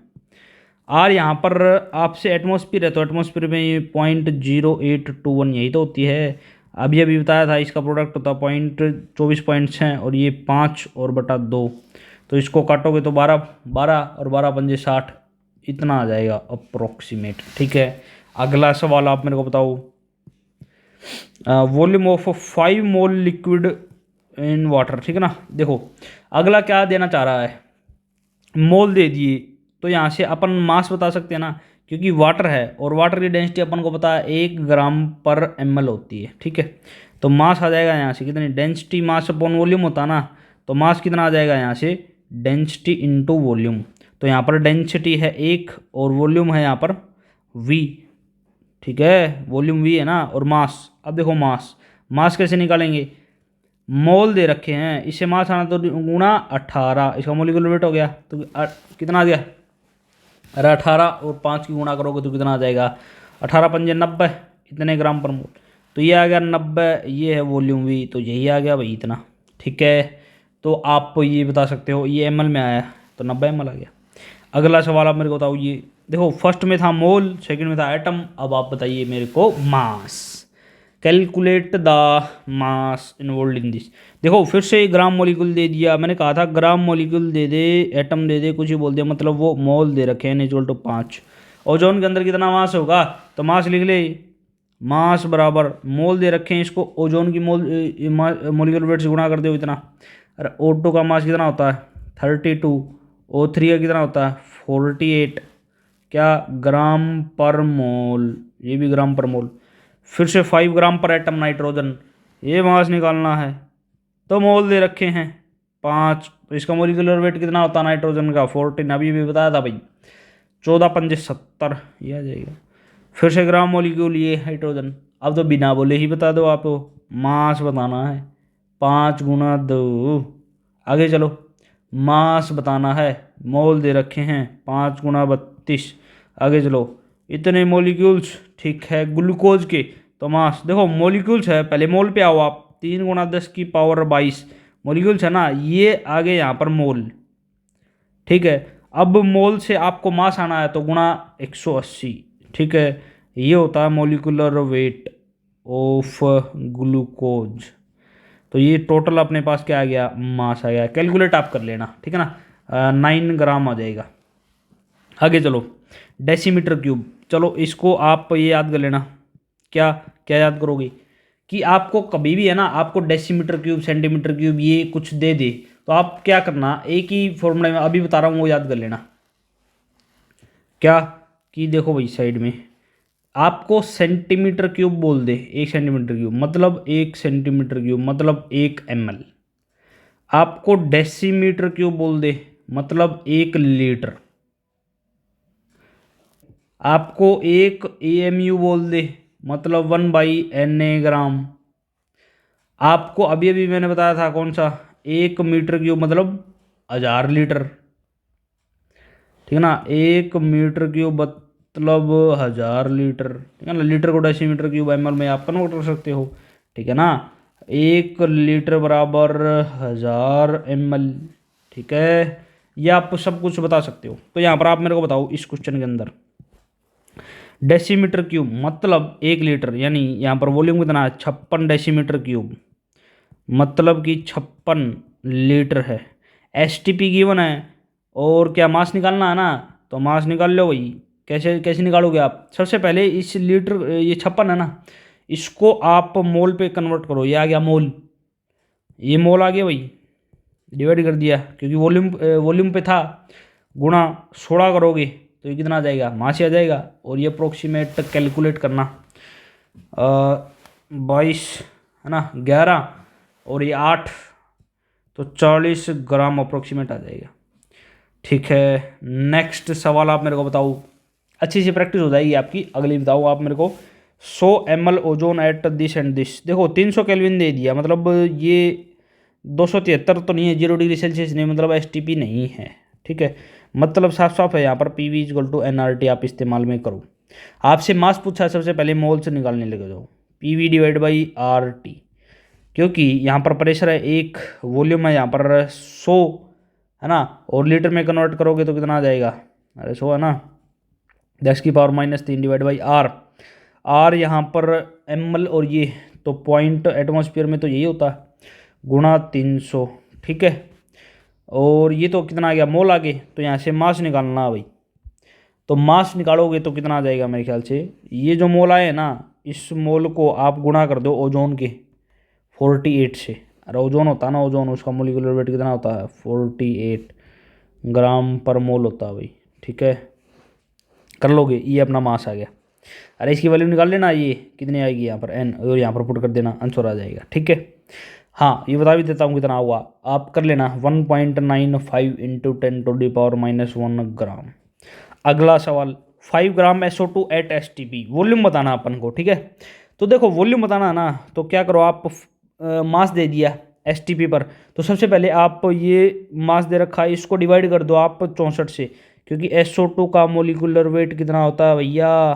R यहाँ पर आपसे एटमॉस्फेयर है, तो एटमॉस्फेयर में 0.0821 यही तो होती है, अभी अभी बताया था, इसका प्रोडक्ट होता 24.6 और ये 5 और बटा 2, तो इसको काटोगे तो 12 और 12 पंजे 60, इतना आ जाएगा अप्रोक्सीमेट। ठीक है, अगला सवाल आप मेरे को बताओ, volume of 5 mole liquid in water. ठीक है ना, देखो अगला क्या देना चाह रहा है, मोल दे दिए, तो यहाँ से अपन मास बता सकते हैं ना, क्योंकि वाटर है और वाटर की डेंसिटी अपन को पता है 1 ग्राम पर ml होती है। ठीक है, तो मास आ जाएगा यहाँ से कितनी, डेंसिटी मास अपॉन वॉल्यूम होता है ना, तो मास कितना आ जाएगा यहाँ से, डेंसिटी इंटू वॉल्यूम, तो यहाँ पर डेंसिटी है 1 और वॉल्यूम है यहाँ पर V। ठीक है, वॉल्यूम V है ना, और मास, अब देखो मास कैसे निकालेंगे, मोल दे रखे हैं, इससे मास आना तो गुणा 18, इसका मोलिकुलर वेट हो गया, तो कितना आ गया, अरे 18 और 5 की गुणा करोगे तो कितना आ जाएगा, 18 पंजे 90, इतने ग्राम पर मोल, तो ये आ गया 90, ये है वॉल्यूम V, तो यही आ गया भाई इतना। ठीक है, तो आप ये बता सकते हो, ये ml में आया तो 90 ml आ गया। अगला सवाल आप मेरे को बताओ, ये देखो फर्स्ट में था मोल, सेकंड में था एटम, अब आप बताइए मेरे को mass, calculate the mass involve in this. देखो फिर से ग्राम मॉलिक्यूल दे दिया, मैंने कहा था ग्राम मॉलिक्यूल दे दे, एटम दे दे, कुछ ही बोल दिया, मतलब वो मोल दे रखे हैं इक्वल टू 5। ओजोन के अंदर कितना मास होगा, तो मास लिख ले, मास बराबर मोल दे रखे हैं, इसको ओजोन की मॉलिक्यूलर वेट से गुणा कर दो इतना। अरे O2 का मास कितना होता है 32, O3 का कितना होता है 48, क्या ग्राम पर मोल, ये भी ग्राम पर मोल। फिर से 5 ग्राम पर एटम नाइट्रोजन, ये मास निकालना है, तो मोल दे रखे हैं 5, तो इसका मोलिकुलर वेट कितना होता है नाइट्रोजन का 14, अभी भी बताया था भाई, 14 पंजे 70, ये आ जाएगा। फिर से ग्राम मॉलिक्यूल ये हाइड्रोजन। अब तो बिना बोले ही बता दो आपको, मास बताना है 5 × 2। आगे चलो, मास बताना है, मोल दे रखे हैं 5 × 32। आगे चलो, इतने मॉलिक्यूल्स, ठीक है, ग्लूकोज के। तो मास देखो, मॉलिक्यूल्स है, पहले मोल पे आओ आप, 3 × 10⁻22 मॉलिक्यूल्स है ना, ये आगे यहाँ पर मोल, ठीक है। अब मोल से आपको मास आना है तो गुणा 180, ठीक है। ये होता है मोलिकुलर वेट ऑफ ग्लूकोज। तो ये टोटल अपने पास क्या आ गया, मास आ गया। कैलकुलेट आप कर लेना, ठीक है ना, 9 ग्राम आ जाएगा। आगे चलो, डेसीमीटर क्यूब। चलो इसको आप ये याद कर लेना। क्या क्या याद करोगे कि आपको कभी भी है ना, आपको डेसीमीटर क्यूब, सेंटीमीटर क्यूब ये कुछ दे दे तो आप क्या करना, एक ही फॉर्मूला में अभी बता रहा हूँ वो याद कर लेना। क्या कि देखो भाई, साइड में आपको सेंटीमीटर क्यूब बोल दे, 1 सेंटीमीटर क्यूब मतलब 1 सेंटीमीटर क्यूब मतलब 1 ml। आपको डेसीमीटर क्यूब बोल दे मतलब 1 लीटर। आपको 1 AMU बोल दे मतलब 1/Na ग्राम। आपको अभी अभी मैंने बताया था कौन सा, 1 मीटर क्यूब मतलब 1000 लीटर, ठीक है ना। 1 मीटर क्यूब मतलब 1000 लीटर, ठीक है ना। लीटर को डेसीमीटर क्यूब ml में आप कन्वर्ट कर सकते हो, ठीक है ना। 1 लीटर बराबर 1000 ml, ठीक है। ये आप सब कुछ बता सकते हो। तो यहाँ पर आप मेरे को बताओ, इस क्वेश्चन के अंदर डेसीमीटर क्यूब मतलब 1 लीटर, यानी यहाँ पर वॉल्यूम कितना है, 56 डेसीमीटर क्यूब मतलब कि 56 लीटर है। STP गिवन है और क्या मास निकालना है ना, तो मास निकाल लो भाई। कैसे कैसे निकालोगे आप, सबसे पहले इस लीटर, ये 56 है ना, इसको आप मोल पे कन्वर्ट करो। ये आ गया मोल, ये मोल आ गया भाई, डिवाइड कर दिया क्योंकि वॉल्यूम वॉल्यूम पे था, गुणा 16 करोगे तो ये कितना आ जाएगा, मास ही आ जाएगा। और ये अप्रोक्सीमेट कैलकुलेट करना, 22 है ना, 11 और ये 8, तो 40 ग्राम अप्रोक्सीमेट आ जाएगा, ठीक है। नेक्स्ट सवाल आप मेरे को बताओ, अच्छी सी प्रैक्टिस हो जाएगी आपकी। अगली बताओ आप मेरे को, 100 ml ozone eight this and this. देखो 300 केल्विन दे दिया, मतलब ये 273 तो नहीं है, 0 डिग्री सेल्सियस नहीं, मतलब STP नहीं है, ठीक है। मतलब साफ साफ है यहाँ पर PV = NRT आप इस्तेमाल में करो। आपसे मास पूछा है, सबसे पहले मोल से निकालने लगे जाओ, PV/RT, क्योंकि यहाँ पर प्रेशर है, एक वॉल्यूम है यहाँ पर 100 है ना, और लीटर में कन्वर्ट करोगे तो कितना आ जाएगा, अरे 100 है ना, 10⁻³ R यहाँ पर ml, और ये तो पॉइंट एटमॉस्फेयर में तो यही होता है, गुणा 300, ठीक है। और ये तो कितना आ गया, मोल आगे, तो यहाँ से मास निकालना है भाई। तो मास निकालोगे तो कितना आ जाएगा, मेरे ख्याल से ये जो मोल आए ना, इस मोल को आप गुणा कर दो ओजोन के 48 से। अरे ओजोन होता है ना, ओजोन, उसका मोलिकुलर वेट कितना होता है, 48 ग्राम पर मोल होता है भाई, ठीक है। कर लोगे, ये अपना मास आ गया। अरे इसकी वैल्यू निकाल लेना, ये कितनी आएगी यहाँ पर n, और यहाँ पर पुट कर देना, आंसर आ जाएगा, ठीक है। हाँ ये बता भी देता हूँ कितना हुआ, आप कर लेना 1.95 × 10⁻⁻1 ग्राम। अगला सवाल, 5 ग्राम SO2 एट STP, वॉल्यूम बताना अपन को, ठीक है। तो देखो वॉल्यूम बताना है ना, तो क्या करो आप, मास दे दिया STP पर, तो सबसे पहले आप ये मास दे रखा है, इसको डिवाइड कर दो आप 64 से, क्योंकि SO2 का मोलिकुलर वेट कितना होता है भैया,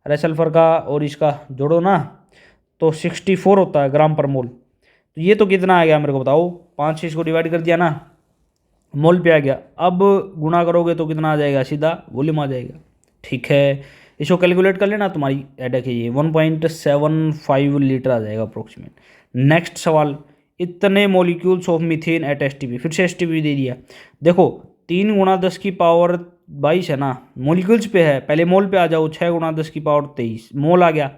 अरे सल्फर का और इसका जोड़ो ना, तो 64 होता है ग्राम पर मोल। तो ये तो कितना आ गया मेरे को बताओ, 5 से इसको डिवाइड कर दिया ना, मोल पे आ गया। अब गुणा करोगे तो कितना आ जाएगा, सीधा वॉल्यूम आ जाएगा, ठीक है। इसको कैलकुलेट कर लेना, तुम्हारी हेडेक है ये, 1.75 लीटर आ जाएगा अप्रोक्सीमेट। नेक्स्ट सवाल, इतने molecules of methane at STP, फिर से STP दे दिया। देखो 3 × 10⁻22 है ना, मॉलिक्यूल्स पे है, पहले मोल पे आ जाओ, 6 × 10⁻23 मोल आ गया।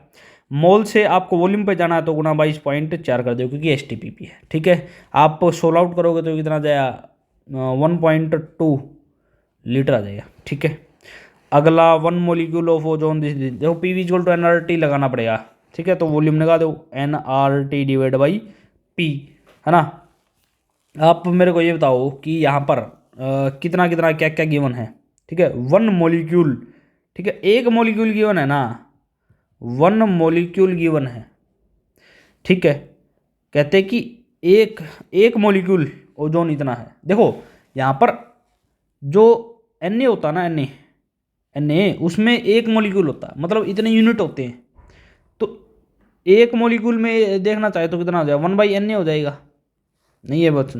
मोल से आपको वॉल्यूम पे जाना है तो गुणा 22.4 कर दो, क्योंकि STP है, ठीक है। आप सोल्व आउट करोगे तो कितना आ जाएगा, 1.2 लीटर आ जाएगा, ठीक है। अगला, 1 मोलिक्यूल ऑफ ओजोन दिस, देखो PV = NRT लगाना पड़ेगा, ठीक है। तो वॉल्यूम लगा दो, NRT/P, है ना। आप मेरे को ये बताओ कि यहाँ पर कितना कितना क्या क्या गिवन है, ठीक है। 1 मोलिक्यूल, ठीक है, एक मोलिक्यूल गिवन है ना, वन मॉलिक्यूल गिवन है, ठीक है। कहते कि एक एक मॉलिक्यूल ओजोन इतना है। देखो यहाँ पर जो Na होता है ना, Na उसमें एक मॉलिक्यूल होता है, मतलब इतने यूनिट होते हैं। तो एक मॉलिक्यूल में देखना चाहे तो कितना हो जाएगा, 1/Na हो जाएगा। नहीं है बात,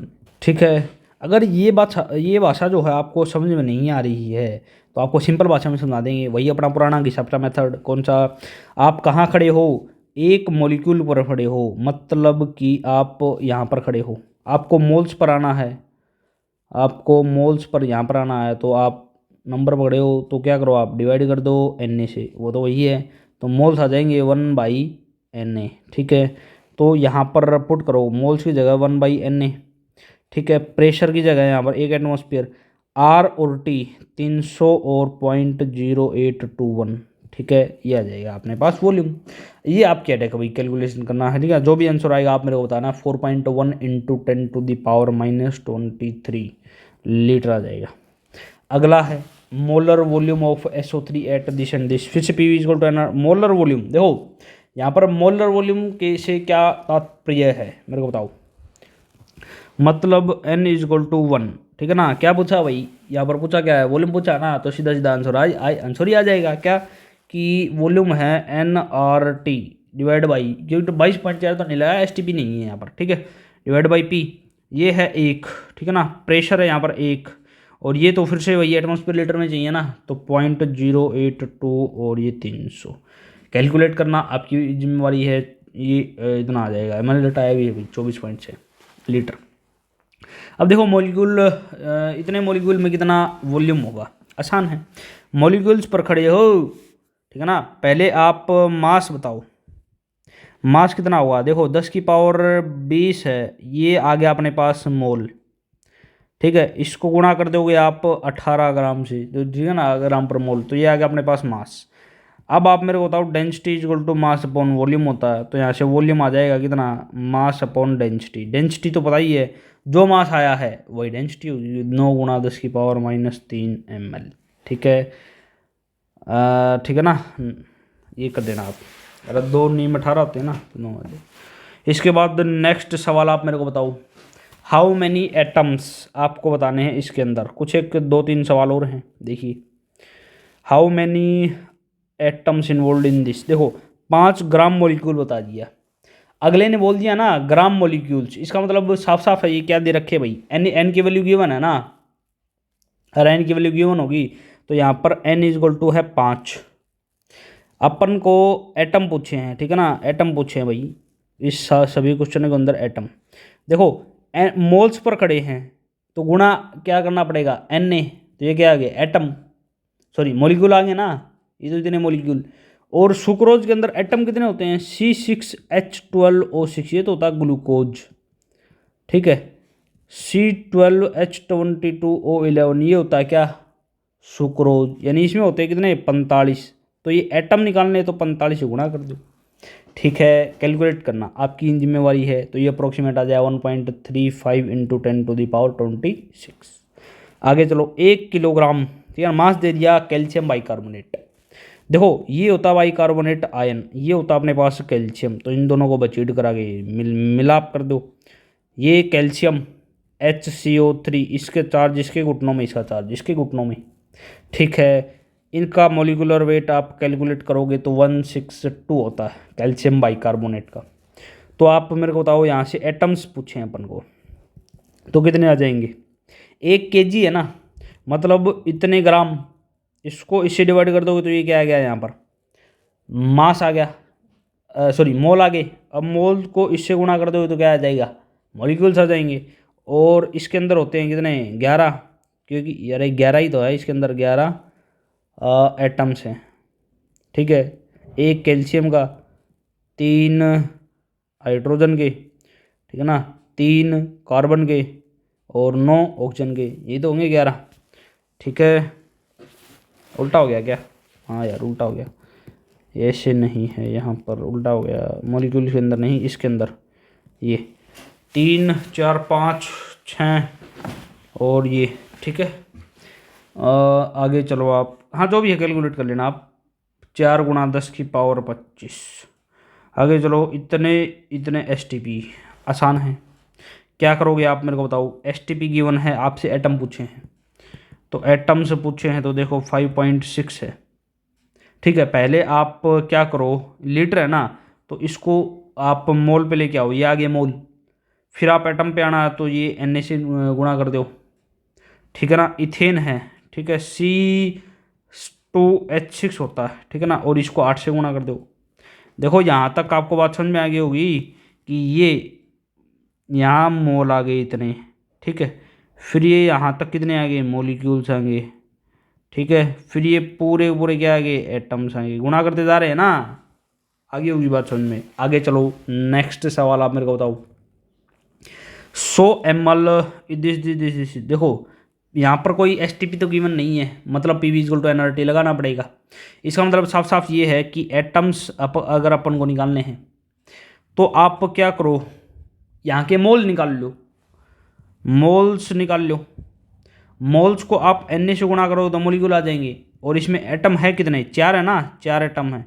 ठीक है। अगर ये भाषा जो है आपको समझ में नहीं आ रही है तो आपको सिंपल भाषा में समझा देंगे, वही अपना पुराना घिसापटा मेथड। कौन सा? आप कहाँ खड़े हो? एक मॉलिक्यूल पर खड़े हो, मतलब कि आप यहाँ पर खड़े हो, आपको मोल्स पर आना है, आपको मोल्स पर यहाँ पर आना है। तो आप नंबर पकड़े हो तो क्या करो, आप डिवाइड कर दो Na से, वो तो वही है। तो मोल्स आ जाएंगे 1/Na, ठीक है। तो यहाँ पर पुट करो मोल्स की जगह 1/Na, ठीक है। प्रेशर की जगह यहाँ पर 1 एटमॉस्फेयर, R और T 300 और 0.0821, ठीक है। ये आ जाएगा अपने पास वॉल्यूम। ये आपकी अटैक है भाई, कैलकुलेशन करना है, ठीक है। जो भी आंसर आएगा आप मेरे को बताना। 4.1 × 10⁻⁻23 लीटर आ जाएगा। अगला है molar volume of SO3 at this and this. फिर से PV equal to NR. Molar volume, देखो यहाँ पर मोलर वॉल्यूम के से क्या तात्पर्य है मेरे को बताओ। मतलब N इक्वल टू 1, ठीक है ना। क्या पूछा भाई, यहाँ पर पूछा क्या है, वॉल्यूम पूछा ना, तो सीधा सीधा आंसर आंसर ही आ जाएगा क्या, कि वॉल्यूम है nRT डिवाइड बाई, क्योंकि 22.4 तो नहीं लगा, STP नहीं है यहाँ पर, ठीक है, डिवाइड बाई P। ये है 1, ठीक है ना। प्रेशर है यहाँ पर 1, और ये तो फिर से वही एटमॉस्फेयर लीटर में चाहिए ना, तो 0.082 और ये 300। कैलकुलेट करना आपकी जिम्मेवारी है। ये इतना आ जाएगा, मैंने लटाया भी है भाई 24.6 लीटर। अब देखो मॉलिक्यूल, इतने मॉलिक्यूल में कितना वॉल्यूम होगा, आसान है। मॉलिक्यूल्स पर खड़े हो, ठीक है ना। पहले आप मास बताओ, मास कितना हुआ। देखो 10⁻20 है, ये आ गया अपने पास मोल, ठीक है। इसको गुणा कर दोगे आप 18 ग्राम से, तो ठीक है ना, ग्राम पर मोल, तो ये आ गया अपने पास मास। अब आप मेरे को बताओ density equal to mass upon volume होता है, तो यहाँ से वॉल्यूम आ जाएगा कितना, मास अपॉन डेंसिटी। डेंसिटी तो पता ही है, जो मास आया है वही डेंसिटी होगी, 9 × 10⁻³ ml, ठीक है। ठीक है ना, ये कर देना आप। अगर 2 नीम 18 होते हैं ना तो 9 आ जाए। इसके बाद नेक्स्ट सवाल आप मेरे को बताओ, हाउ मैनी एटम्स आपको बताने हैं इसके अंदर। कुछ एक 2-3 सवाल और हैं, देखिए। How many atoms involve in this. देखो 5 ग्राम मॉलिक्यूल बता दिया, अगले ने बोल दिया ना ग्राम मॉलिक्यूल्स, इसका मतलब साफ साफ है ये क्या दे रखे भाई, एन की वैल्यू गिवन है ना, अगर एन की वैल्यू गिवन होगी तो यहाँ पर N इक्वल टू है 5। अपन को एटम पूछे हैं, ठीक है ना, एटम पूछे हैं भाई इस सभी क्वेश्चन के अंदर एटम। देखो मोल्स पर खड़े हैं तो गुणा क्या करना पड़ेगा, Na, तो ये क्या आ गया एटम, सॉरी मॉलिक्यूल आ गए ना, ये तो इतने मॉलिक्यूल। और सुक्रोज के अंदर एटम कितने होते हैं, C6H12O6, ये तो होता है ग्लूकोज, ठीक है। C12H22O11, ये होता है क्या, सुक्रोज। यानी इसमें होते हैं कितने, 45। तो ये एटम निकालने तो 45 से गुणा कर दो, ठीक है। कैलकुलेट करना आपकी जिम्मेवारी है। तो ये अप्रोक्सीमेट आ जाए 1.35 × 10⁻26। आगे चलो, 1 किलोग्राम, ठीक है, मास दे दिया कैल्शियम बाइकार्बोनेट। देखो ये होता बाइकार्बोनेट आयन, ये होता अपने पास कैल्शियम, तो इन दोनों को बचीड करा के मिलाप कर दो। ये कैल्शियम HCO3, इसके चार्ज इसके घुटनों में, इसका चार्ज इसके घुटनों में, ठीक है। इनका मोलिकुलर वेट आप कैलकुलेट करोगे तो 162 होता है कैल्शियम बाइकार्बोनेट का। तो आप मेरे को बताओ, यहाँ से एटम्स पूछे हैं अपन को तो कितने आ जाएंगे, 1 kg है ना, मतलब इतने ग्राम, इसको इससे डिवाइड कर दोगे तो ये क्या आ गया, यहाँ पर मास आ गया, सॉरी मोल आ गए। अब मोल को इससे गुणा कर दोगे तो क्या आ जाएगा, मॉलिक्यूल्स आ जाएंगे। और इसके अंदर होते हैं कितने, 11, क्योंकि यार 11 ही तो है इसके अंदर, 11 एटम्स हैं, ठीक है। 1 कैल्शियम का, 3 हाइड्रोजन के, ठीक है ना, 3 कार्बन के और 9 ऑक्सीजन के, ये तो होंगे 11, ठीक है। उल्टा हो गया क्या, हाँ यार उल्टा हो गया, ऐसे नहीं है, यहाँ पर उल्टा हो गया, मॉलिक्यूल के अंदर नहीं इसके अंदर, ये 3 4 5 6 और ये, ठीक है। आगे चलो आप, हाँ जो भी है कैलकुलेट कर लेना आप, 4 × 10⁻25। आगे चलो, इतने इतने STP आसान है। क्या करोगे आप मेरे को बताओ। STP गिवन है, आपसे एटम पूछे हैं, तो एटम से पूछे हैं तो देखो 5.6 है। ठीक है, पहले आप क्या करो, लीटर है ना, तो इसको आप मोल पे लेके आओ, ये आ गया मोल। फिर आप एटम पे आना, तो ये Na से गुणा कर दो। ठीक है ना, इथेन है, ठीक है, C2H6 होता है, ठीक है ना, और इसको 8 से गुणा कर दो। देखो यहाँ तक आपको बात समझ में आ गई होगी कि ये यहाँ मोल आ गए इतने, ठीक है, फिर ये यहाँ तक कितने आ गए, मोलिक्यूल्स आ गए, ठीक है, फिर ये पूरे पूरे क्या आ गए, एटम्स आ गए, गुणा करते जा रहे हैं ना। आगे होगी बात समझ में। आगे चलो, नेक्स्ट सवाल आप मेरे को बताओ। 100 ml दिस देखो, यहाँ पर कोई STP तो गिवन नहीं है, मतलब PV = nRT लगाना पड़ेगा। इसका मतलब साफ साफ ये है कि एटम्स अगर अपन को निकालने हैं तो आप क्या करो, यहाँ के मोल निकाल लो, मोल्स निकाल लो। मोल्स को आप Na से गुणा करो तो मोलिक्यूल आ जाएंगे, और इसमें एटम है कितने, 4 है ना, 4 एटम है,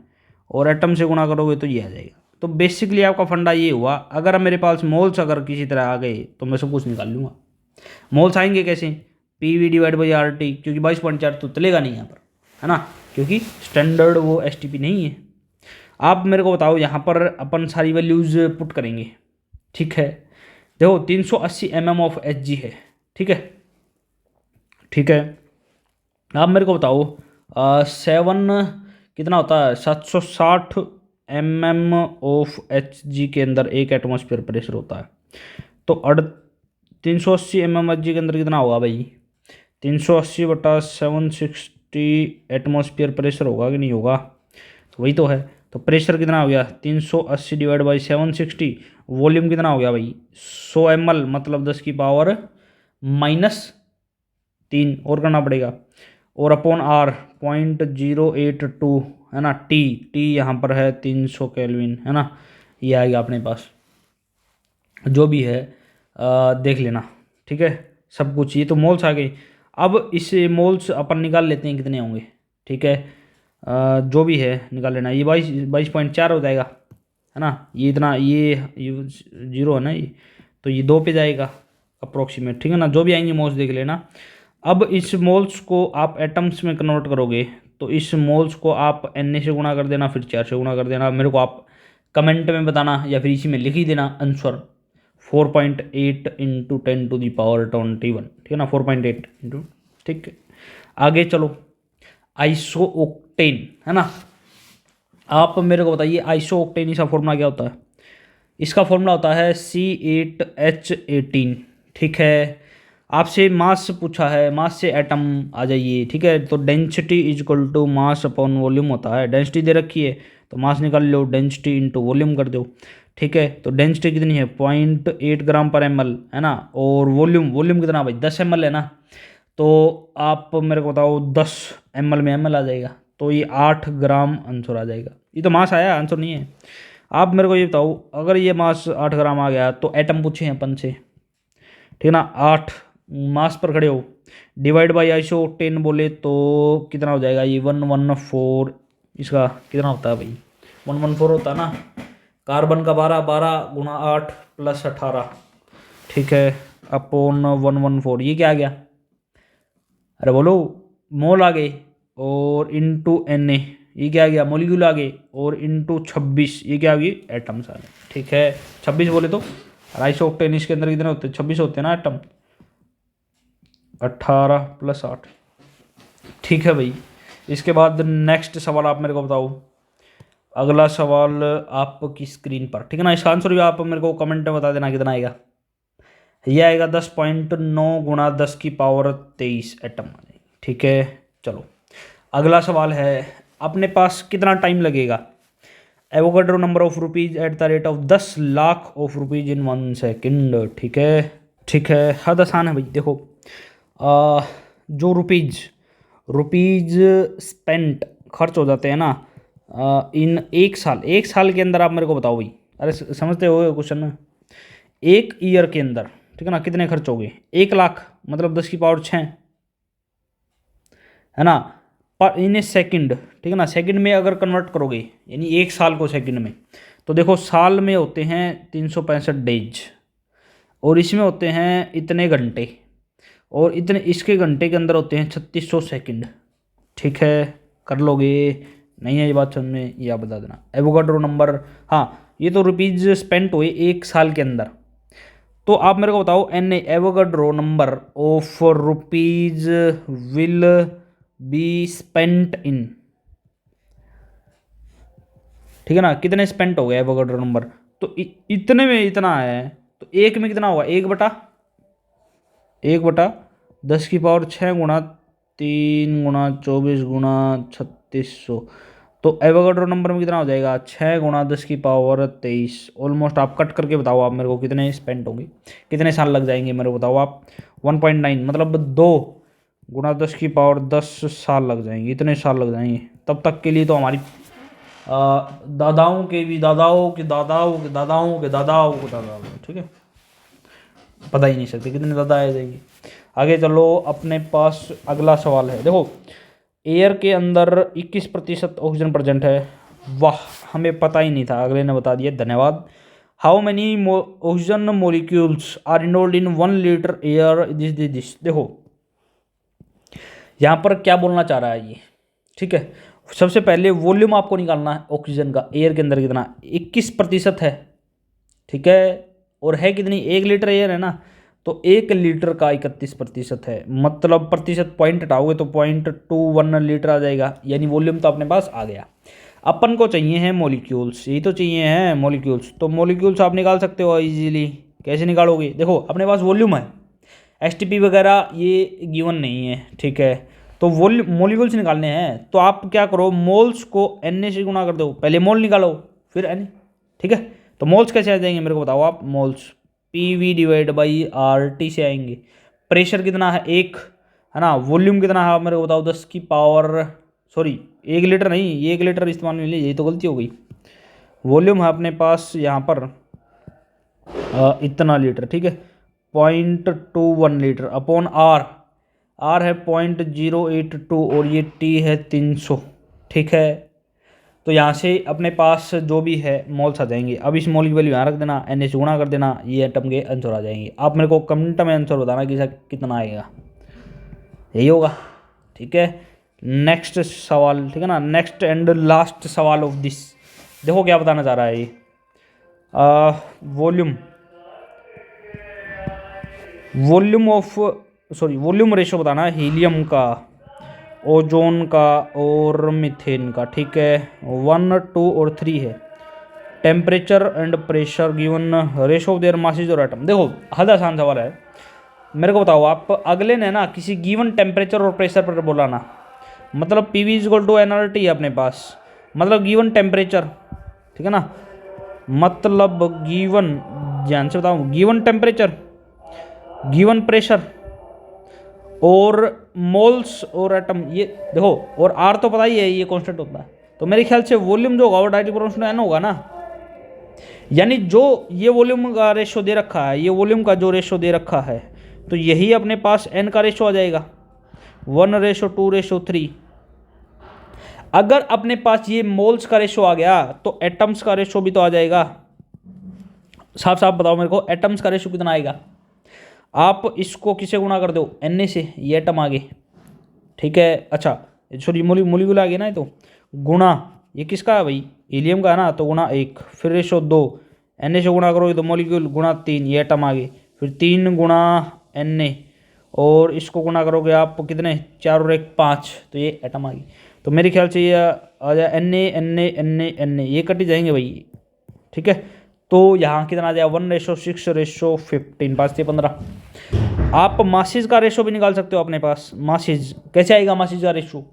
और एटम से गुणा करोगे तो ये आ जाएगा। तो बेसिकली आपका फंडा ये हुआ, अगर मेरे पास मोल्स अगर किसी तरह आ गए तो मैं सब कुछ निकाल लूँगा। मोल्स आएंगे कैसे, PV/RT, क्योंकि 22.4 तो चलेगा नहीं यहाँ पर, है ना, क्योंकि स्टैंडर्ड वो STP नहीं है। आप मेरे को बताओ, यहाँ पर अपन सारी वैल्यूज़ पुट करेंगे, ठीक है। देखो 380 mm ऑफ Hg है, ठीक है, ठीक है। आप मेरे को बताओ 7 कितना होता है, 760 mm ऑफ Hg के अंदर एक एटमॉस्फेयर प्रेशर होता है। तो 380 mm Hg के अंदर कितना होगा भाई, 380/760 एटमॉस्फेयर प्रेशर होगा कि नहीं होगा, तो वही तो है। तो प्रेशर कितना हो गया, 380/760। वॉल्यूम कितना हो गया भाई, 100 ml, मतलब 10⁻³ और करना पड़ेगा, और अपॉन R 0.082, है ना। T यहाँ पर है 300 केल्विन, है ना, ये आएगा अपने पास, जो भी है देख लेना, ठीक है, सब कुछ। ये तो मोल्स आ गए। अब इस मोल्स अपन निकाल लेते हैं कितने होंगे, ठीक है, जो भी है निकाल लेना। ये 22.4 हो जाएगा, है ना, ये इतना, ये 0 है ना, ये तो ये 2 पे जाएगा अप्रोक्सीमेट, ठीक है ना। जो भी आएंगे मोल्स देख लेना। अब इस मोल्स को आप एटम्स में कन्वर्ट करोगे, तो इस मोल्स को आप Na से गुणा कर देना, फिर 4 से गुणा कर देना। मेरे को आप कमेंट में बताना या फिर इसी में लिख ही देना आंसर, 4.8 × 10⁻21, ठीक है ना, 4.8 इंटू, ठीक है। आगे चलो, आइसोओक्टेन, है ना। आप मेरे को बताइए आइसोओक्टेन इसका फॉर्मूला क्या होता है। इसका फॉर्मूला होता है C8H18, ठीक है। आपसे मास पूछा है, मास से एटम आ जाइए, ठीक है। तो डेंसिटी = मास अपॉन वॉल्यूम होता है। डेंसिटी दे रखी है तो मास निकाल लो, डेंसिटी इंटू वॉल्यूम कर दो, ठीक है। तो डेंसिटी कितनी है, 0.8 g/ml, है ना, और वॉल्यूम कितना भाई, 10 ml है ना। तो आप मेरे को बताओ 10 ml में ml आ जाएगा, तो ये 8 ग्राम आंसर आ जाएगा। ये तो मास आया, आंसर नहीं है। आप मेरे को ये बताओ, अगर ये मास 8 ग्राम आ गया तो एटम पूछे हैं अपन से, ठीक है ना, 8 मास पर खड़े हो, डिवाइड बाई आइसोओक्टेन बोले तो कितना हो जाएगा, ये 114। इसका कितना होता है भाई, 114 होता है ना। कार्बन का 12 × 8 + 18, ठीक है, अपॉन 114। ये क्या आ गया, अरे बोलो, मोल आ गए, और इंटू Na, ये क्या आ गया, मोलिक्यूल आ गए, और इंटू 26, ये क्या आ गई, एटम्स आ गए, ठीक है। 26 बोले तो आइसोओक्टेन इसके अंदर कितने होते हैं, 26 होते हैं ना एटम, 18 + 8, ठीक है भाई। इसके बाद नेक्स्ट सवाल आप मेरे को बताओ। अगला सवाल आपकी स्क्रीन पर, ठीक है ना। इसका आंसर भी आप मेरे को कमेंट में बता देना कितना आएगा। ये आएगा 10.9 × 10⁻23 एटम आ जाएगी, ठीक है। चलो अगला सवाल है, अपने पास कितना टाइम लगेगा, Avogadro number of rupees at the rate of 10 lakh of rupees in 1 second, ठीक है, ठीक है। हद आसान है भाई। देखो जो रुपीज स्पेंट खर्च हो जाते हैं ना इन एक साल के अंदर, आप मेरे को बताओ भाई, अरे समझते हो क्वेश्चन ना, एक ईयर के अंदर, ठीक है ना, कितने खर्च हो गए, 1 लाख, मतलब 10⁻6, है ना। पर इन ए सेकंड, ठीक है ना, सेकंड में अगर कन्वर्ट करोगे यानी एक साल को सेकंड में, तो देखो साल में होते हैं 365 डेज और इसमें होते हैं इतने घंटे और इतने इसके घंटे के अंदर होते हैं 3600 सेकंड। ठीक है, कर लोगे? नहीं है ये बात समझ में, ये आप बता देना। एवोगाड्रो नंबर, हाँ ये तो रुपीज़ स्पेंट हुए एक साल के अंदर। तो आप मेरे को बताओ N Avogadro number of rupees will be spent in, ठीक है ना, कितने स्पेंट हो गए एवोगाड्रो नंबर। तो इतने में इतना है, तो एक में कितना होगा, 1/10⁻6 गुणा 3 गुणा 24 गुणा 3600। तो एवोगाड्रो नंबर में कितना हो जाएगा, 6 × 10⁻23। ऑलमोस्ट आप कट करके बताओ आप मेरे को कितने स्पेंड होंगे, कितने साल लग जाएंगे मेरे को बताओ आप। 1.9 मतलब 2 × 10⁻10 साल लग जाएंगे, इतने साल लग जाएंगे। तब तक के लिए तो हमारी दादाओं के भी दादाओं के दादाओं के दादाओं के दादाओं के दादाओं, ठीक है, पता ही नहीं सकते कितने दादा आ जाएंगे। आगे चलो, अपने पास अगला सवाल है। देखो एयर के अंदर 21% ऑक्सीजन प्रेजेंट है। वाह, हमें पता ही नहीं था, अगले ने बता दिया, धन्यवाद। How many oxygen molecules are involve in 1 litre air this. देखो यहाँ पर क्या बोलना चाह रहा है ये, ठीक है। सबसे पहले वॉल्यूम आपको निकालना है ऑक्सीजन का, एयर के अंदर कितना, 21% है, ठीक है। और है कितनी, 1 लीटर एयर है ना, तो 1 लीटर का 31% है, मतलब प्रतिशत पॉइंट हटाओगे तो 0.21 लीटर आ जाएगा, यानी वॉल्यूम तो अपने पास आ गया। अपन को चाहिए हैं मॉलिक्यूल्स, यही तो चाहिए हैं मॉलिक्यूल्स। तो मॉलिक्यूल्स आप निकाल सकते हो इजीली। कैसे निकालोगे, देखो अपने पास वॉल्यूम है, एसटीपी वगैरह ये गिवन नहीं है, ठीक है। तो वॉल्यूम मॉलिक्यूल्स निकालने हैं, तो आप क्या करो, मोल्स को एन से गुणा कर दो, पहले मोल निकालो फिर एन, ठीक है। तो मोल्स कैसे आ जाएंगे मेरे को बताओ आप, मोल्स PV/RT से आएंगे। प्रेशर कितना है, 1 है ना, वॉल्यूम कितना है आप मेरे को बताओ, 1 लीटर नहीं, ये 1 लीटर इस्तेमाल में लीजिए, ये तो गलती हो गई। वॉल्यूम है अपने पास यहाँ पर इतना लीटर, ठीक है, 0.21 लीटर अपॉन आर है 0.082 और ये टी है 300, ठीक है। तो यहाँ से अपने पास जो भी है मोल्स आ जाएंगे। अब इस मोल की वैल्यू यहाँ रख देना, एन से गुणा कर देना, ये एटम के आंसर आ जाएंगे। आप मेरे को कमेंट में आंसर बताना कि सर कितना आएगा, यही होगा, ठीक है। नेक्स्ट सवाल, ठीक है ना, नेक्स्ट एंड लास्ट सवाल ऑफ दिस। देखो क्या बताना चाह रहा है ये, वॉल्यूम रेशो बताना है हीलियम का, ओजोन का और मीथेन का, ठीक है। 1, 2 और 3 है। Temperature and pressure given, ratio of their masses और एटम। देखो हद आसान सवाल है, मेरे को बताओ आप, अगले ने ना किसी गिवन टेम्परेचर और प्रेशर पर बोला ना, मतलब PV=nRT है अपने पास, मतलब गिवन टेम्परेचर, ठीक है ना, मतलब गिवन, ध्यान से बताऊँ, गिवन टेम्परेचर, गिवन प्रेशर और मोल्स और एटम, ये देखो, और आर तो पता ही है ये कांस्टेंट होता है। तो मेरे ख्याल से वॉल्यूम जो होगा वो डायरेक्ट प्रोपोर्शनल एन होगा ना, यानी जो ये वॉल्यूम का रेशो दे रखा है, ये वॉल्यूम का जो रेशो दे रखा है, तो यही अपने पास एन का रेशो आ जाएगा, 1:2:3। अगर अपने पास ये मोल्स का रेशो आ गया तो एटम्स का रेशो भी तो आ जाएगा। साफ साफ बताओ मेरे को, एटम्स का रेशो कितना आएगा। आप इसको किसे गुणा कर दो, एन से, ये एटम आ गए, ठीक है। अच्छा सॉरी, मोलिक्यूल आ गया ना, ये तो गुणा, ये किसका है भाई, हीलियम का है ना, तो गुणा 1, फिर रेशो 2, एन से गुणा करोगे तो मोलिक्यूल गुणा 3, ये एटम आ गए, फिर 3 गुणा एन, और इसको गुणा करोगे आप कितने, 4 और 1 5, तो ये एटम आ गई। तो मेरे ख्याल से ये आ जाए एन, ये कट ही जाएंगे भाई, ठीक है। तो यहाँ कितना आ जाएगा, 1:6:15, 5 से 15। आप मासिस का रेशो भी निकाल सकते हो अपने पास, मासिस कैसे आएगा, मासिस का रेशो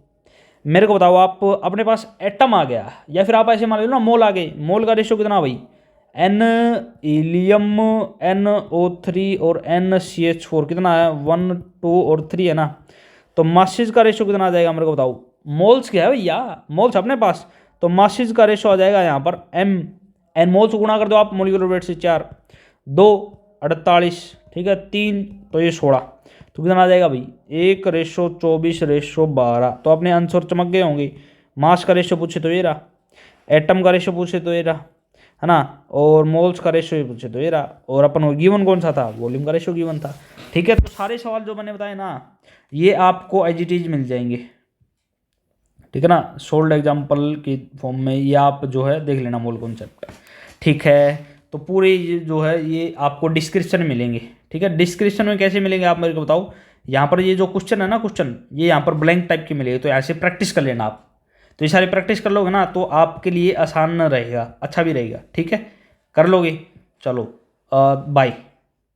मेरे को बताओ आप, अपने पास एटम आ गया, या फिर आप ऐसे मान लो ना मोल आ गए, मोल का रेशो कितना भाई, एन हीलियम, NO3 और NCH4 कितना है, 1, 2 और 3 है ना। तो मासिस का रेशो कितना आ जाएगा मेरे को बताओ, मोल्स क्या है भैया, मोल्स अपने पास, तो मासिस का रेशो आ जाएगा यहाँ पर एम, एन मोल्स गुणा कर दो आप मोलिकुलर वेट से, 4, 2 48, ठीक है, 3 तो ये 16। तो कितना आ जाएगा भाई 1:24:12। तो अपने आंसर चमक गए होंगे। मास का रेशो पूछे तो ये रहा, एटम का रेशो पूछे तो ये रहा, है ना, और मोल्स का रेशो पूछे तो ये रहा, और अपन गिवन कौन सा था, वॉल्यूम का रेशो गिवन था। ठीक है, तो सारे सवाल जो मैंने बताए ना ये आपको एज इट इज मिल जाएंगे। ठीक है ना, सोल्ड एग्जाम्पल की फॉर्म में ये आप जो है देख लेना मोल कॉन्सेप्ट। ठीक है, तो पूरे ये जो है ये आपको डिस्क्रिप्शन में मिलेंगे। ठीक है, डिस्क्रिप्शन में कैसे मिलेंगे आप मेरे को बताओ। यहाँ पर ये जो क्वेश्चन है ना, क्वेश्चन ये यहाँ पर ब्लैंक टाइप के मिलेंगे, तो ऐसे प्रैक्टिस कर लेना आप। तो ये सारी प्रैक्टिस कर लोगे ना तो आपके लिए आसान रहेगा, अच्छा भी रहेगा। ठीक है, कर लोगे। चलो बाय।